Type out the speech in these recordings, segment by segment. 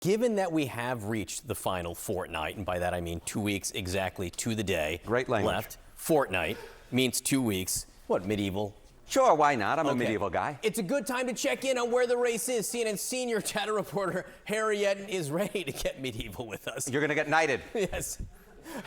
Given that we have reached the final fortnight, and by that I mean 2 weeks exactly to the day Great language. left, fortnight means 2 weeks. What, medieval? Sure, why not? I'm a medieval guy. It's a good time to check in on where the race is. CNN senior data reporter Harry Yetton is ready to get medieval with us. You're going to get knighted. Yes.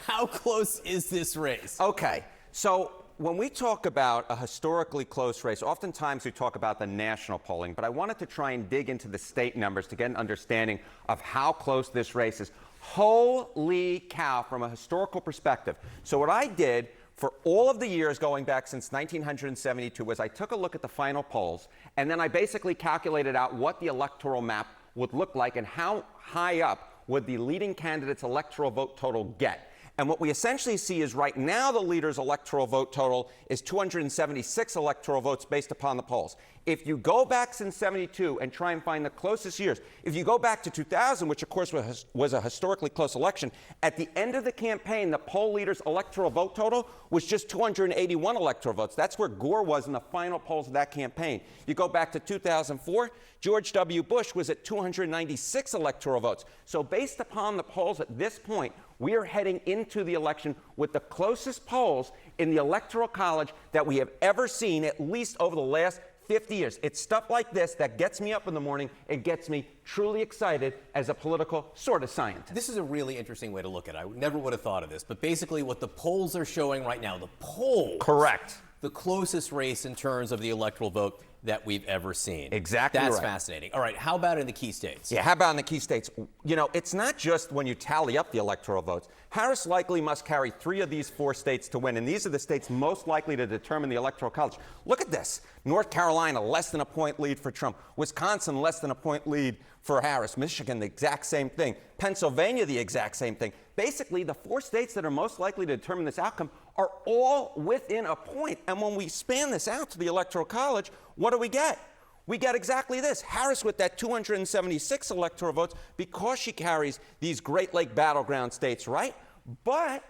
How close is this race? Okay, so when we talk about a historically close race, oftentimes we talk about the national polling, but I wanted to try and dig into the state numbers to get an understanding of how close this race is. Holy cow, from a historical perspective. So what I did for all of the years going back since 1972 was I took a look at the final polls, and then I basically calculated out what the electoral map would look like and how high up would the leading candidate's electoral vote total get. And what we essentially see is right now the leader's electoral vote total is 276 electoral votes based upon the polls. If you go back since 72 and try and find the closest years, if you go back to 2000, which of course was a historically close election, at the end of the campaign, the poll leader's electoral vote total was just 281 electoral votes. That's where Gore was in the final polls of that campaign. You go back to 2004, George W. Bush was at 296 electoral votes. So based upon the polls at this point, we are heading into the election with the closest polls in the Electoral College that we have ever seen, at least over the last 50 years. It's stuff like this that gets me up in the morning. It gets me truly excited as a political sort of scientist. This is a really interesting way to look at it. I never would have thought of this, but basically what the polls are showing right now, the polls. Correct. The closest race in terms of the electoral vote that we've ever seen. Exactly That's right. fascinating. All right, how about in the key states? Yeah, how about in the key states? You know, it's not just when you tally up the electoral votes. Harris likely must carry 3 of these 4 states to win, and these are the states most likely to determine the Electoral College. Look at this. North Carolina, less than a point lead for Trump. Wisconsin, less than a point lead for Harris. Michigan, the exact same thing. Pennsylvania, the exact same thing. Basically, the 4 states that are most likely to determine this outcome are all within a point. And when we span this out to the Electoral College, what do we get? We get exactly this. Harris with that 276 electoral votes because she carries these Great Lake battleground states, right? But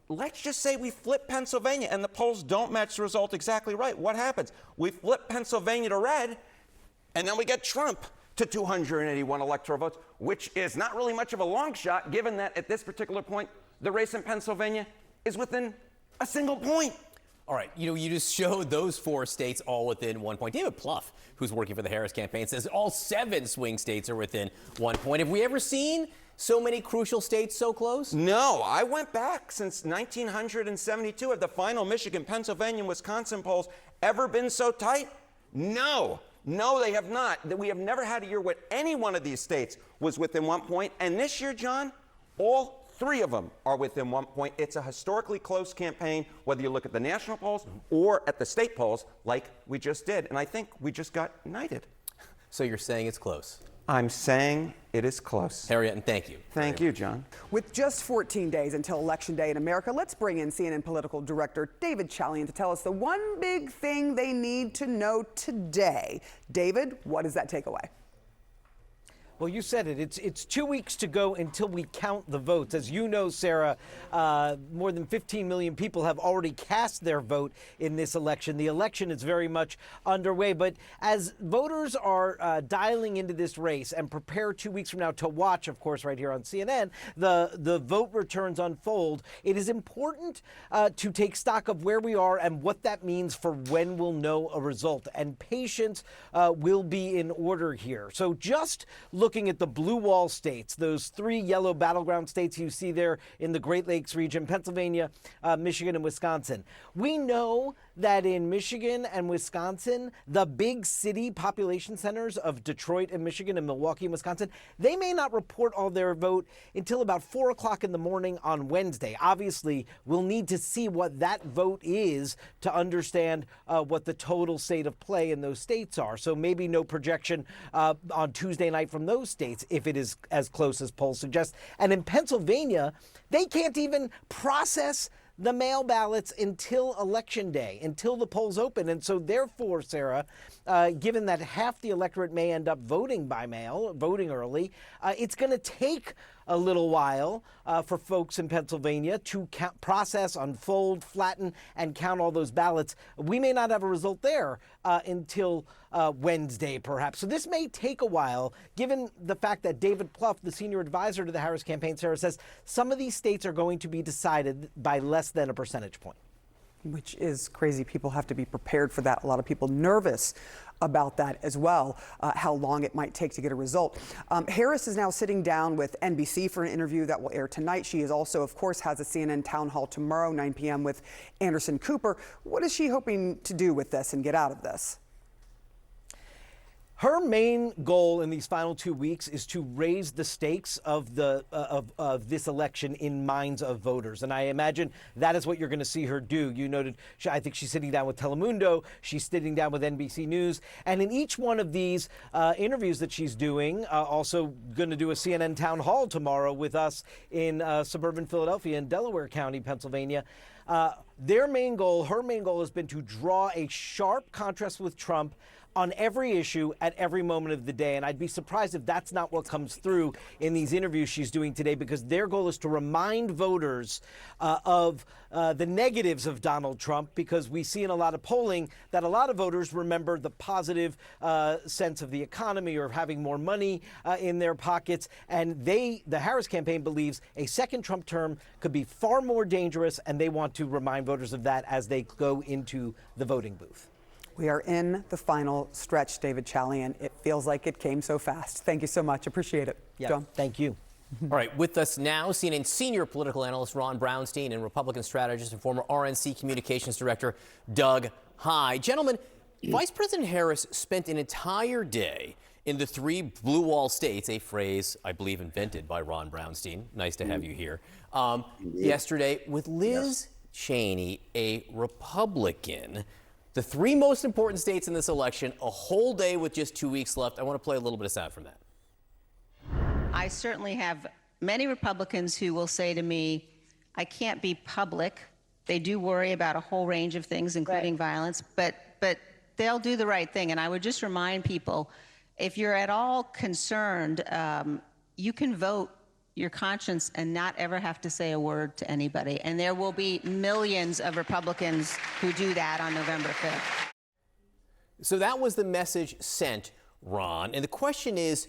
let's just say we flip Pennsylvania and the polls don't match the result exactly right. What happens? We flip Pennsylvania to red, and then we get Trump to 281 electoral votes, which is not really much of a long shot, given that at this particular point, the race in Pennsylvania is within a single point. All right, you just showed those 4 states all within 1 point. David Plouffe, who's working for the Harris campaign, says all 7 swing states are within 1 point. Have we ever seen so many crucial states so close? No, I went back since 1972. Have the final Michigan, Pennsylvania, and Wisconsin polls ever been so tight? No. No, they have not. We have never had a year where any one of these states was within 1 point. And this year, John, all 3 of them are within 1 point. It's a historically close campaign, whether you look at the national polls or at the state polls, like we just did. And I think we just got knighted. So you're saying it's close? I'm saying it is close. Harry Yetton, thank you. Thank you, John. With just 14 days until Election Day in America, let's bring in CNN political director David Chalian to tell us the one big thing they need to know today. David, what is that takeaway? Well, you said it. It's 2 weeks to go until we count the votes. As you know, Sarah, more than 15 million people have already cast their vote in this election. The election is very much underway. But as voters are dialing into this race and prepare 2 weeks from now to watch, of course, right here on CNN, the vote returns unfold, it is important to take stock of where we are and what that means for when we'll know a result. And patience will be in order here. So just looking at the blue wall states, those 3 yellow battleground states you see there in the Great Lakes region, Pennsylvania, Michigan, and Wisconsin. We know that in Michigan and Wisconsin, the big city population centers of Detroit and Michigan and Milwaukee and Wisconsin, they may not report all their vote until about 4 o'clock in the morning on Wednesday. Obviously, we'll need to see what that vote is to understand what the total state of play in those states are. So maybe no projection on Tuesday night from those states if it is as close as polls suggest. And in Pennsylvania, they can't even process the mail ballots until Election Day, until the polls open. And so therefore, Sarah, given that half the electorate may end up voting by mail, voting early, it's going to take a little while for folks in Pennsylvania to process, unfold, flatten, and count all those ballots. We may not have a result there until Wednesday, perhaps. So this may take a while, given the fact that David Plouffe, the senior advisor to the Harris campaign, Sarah, says some of these states are going to be decided by less than a percentage point. Which is crazy. People have to be prepared for that. A lot of people nervous about that as well, how long it might take to get a result. Harris is now sitting down with NBC for an interview that will air tonight. She is also, of course, has a CNN town hall tomorrow, 9 p.m. with Anderson Cooper. What is she hoping to do with this and get out of this? Her main goal in these final 2 weeks is to raise the stakes of this election in minds of voters, and I imagine that is what you're going to see her do. You noted, I think she's sitting down with Telemundo, she's sitting down with NBC News, and in each one of these interviews that she's doing, also going to do a CNN town hall tomorrow with us in suburban Philadelphia in Delaware County, Pennsylvania. Her main goal has been to draw a sharp contrast with Trump on every issue at every moment of the day. And I'd be surprised if that's not what comes through in these interviews she's doing today, because their goal is to remind voters of the negatives of Donald Trump, because we see in a lot of polling that a lot of voters remember the positive sense of the economy or of having more money in their pockets. And the Harris campaign believes a second Trump term could be far more dangerous, and they want to remind voters of that as they go into the voting booth. We are in the final stretch, David Chalian. It feels like it came so fast. Thank you so much. Appreciate it. Yeah, John. thank you. All right, with us now, CNN senior political analyst Ron Brownstein and Republican strategist and former RNC communications director Doug Heye. Gentlemen, Vice President Harris spent an entire day in the 3 blue wall states, a phrase I believe invented by Ron Brownstein. Nice to have you here. Yesterday with Liz Cheney, a Republican. The 3 most important states in this election, a whole day with just 2 weeks left. I want to play a little bit of sound from that. I certainly have many Republicans who will say to me, I can't be public. They do worry about a whole range of things, including violence, but they'll do the right thing. And I would just remind people, if you're at all concerned, you can vote your conscience and not ever have to say a word to anybody. And there will be millions of Republicans who do that on November 5th. So that was the message sent, Ron. And the question is,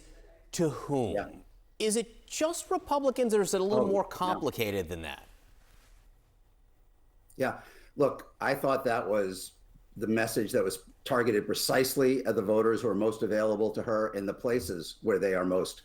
to whom? Yeah. Is it just Republicans, or is it a little more complicated than that? Yeah. Look, I thought that was the message that was targeted precisely at the voters who are most available to her in the places where they are most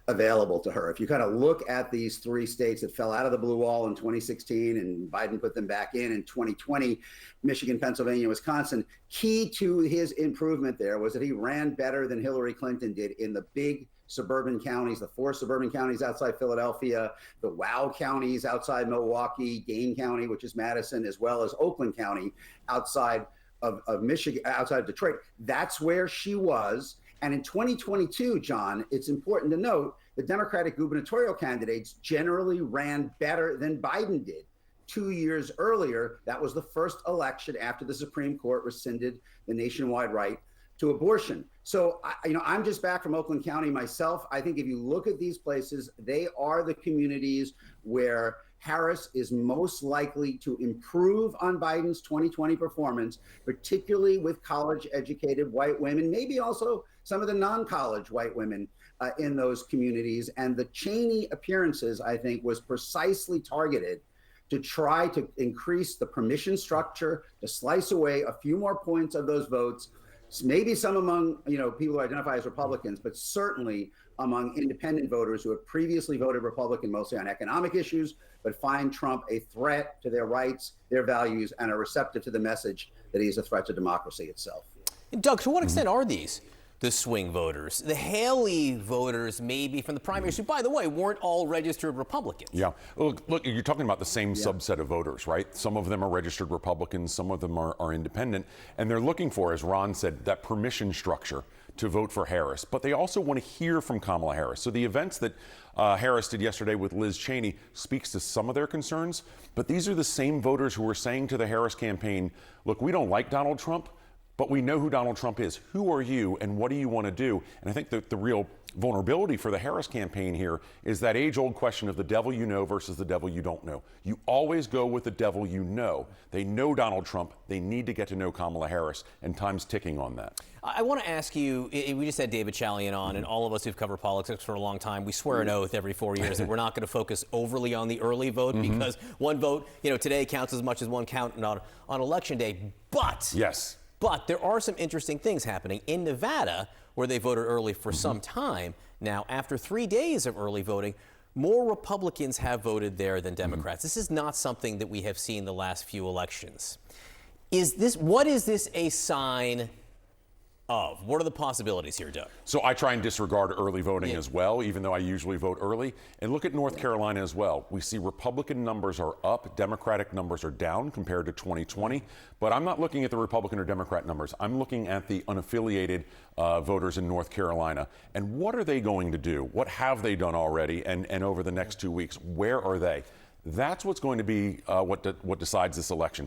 available to her. If you kind of look at these 3 states that fell out of the blue wall in 2016 and Biden put them back in 2020, Michigan, Pennsylvania, Wisconsin, key to his improvement there was that he ran better than Hillary Clinton did in the big suburban counties, the 4 suburban counties outside Philadelphia, the WOW counties outside Milwaukee, Dane County, which is Madison, as well as Oakland County outside of Michigan, outside of Detroit. That's where she was. And in 2022, John, it's important to note the Democratic gubernatorial candidates generally ran better than Biden did. 2 years earlier, that was the first election after the Supreme Court rescinded the nationwide right to abortion. So, I'm just back from Oakland County myself. I think if you look at these places, they are the communities where Harris is most likely to improve on Biden's 2020 performance, particularly with college-educated white women, maybe also some of the non-college white women in those communities. And the Cheney appearances, I think, was precisely targeted to try to increase the permission structure, to slice away a few more points of those votes, maybe some among people who identify as Republicans, but certainly among independent voters who have previously voted Republican, mostly on economic issues, but find Trump a threat to their rights, their values, and are receptive to the message that he is a threat to democracy itself. And Doug, to what extent are these the swing voters? The Haley voters, maybe from the primaries, who, by the way, weren't all registered Republicans. Yeah. Look, you're talking about the same subset of voters, right? Some of them are registered Republicans, some of them are independent, and they're looking for, as Ron said, that permission structure to vote for Harris. But they also want to hear from Kamala Harris. So the events that Harris did yesterday with Liz Cheney speaks to some of their concerns, but these are the same voters who were saying to the Harris campaign, look, we don't like Donald Trump, but we know who Donald Trump is. Who are you and what do you want to do? And I think that the real vulnerability for the Harris campaign here is that age-old question of the devil you know versus the devil you don't know. You always go with the devil you know. They know Donald Trump. They need to get to know Kamala Harris, and time's ticking on that. I want to ask you, we just had David Chalian on, and all of us who've covered politics for a long time, we swear an oath every 4 years that we're not going to focus overly on the early vote because one vote, today counts as much as one count on Election Day. But Yes. But there are some interesting things happening in Nevada where they voted early for some time. Now, after 3 days of early voting, more Republicans have voted there than Democrats. This is not something that we have seen the last few elections. What is this a sign of? What are the possibilities here, Doug? So I try and disregard early voting as well, even though I usually vote early. And look at North Carolina as well. We see Republican numbers are up, Democratic numbers are down compared to 2020. But I'm not looking at the Republican or Democrat numbers. I'm looking at the unaffiliated voters in North Carolina. And what are they going to do? What have they done already? And over the next 2 weeks, where are they? That's what's going to be what decides this election.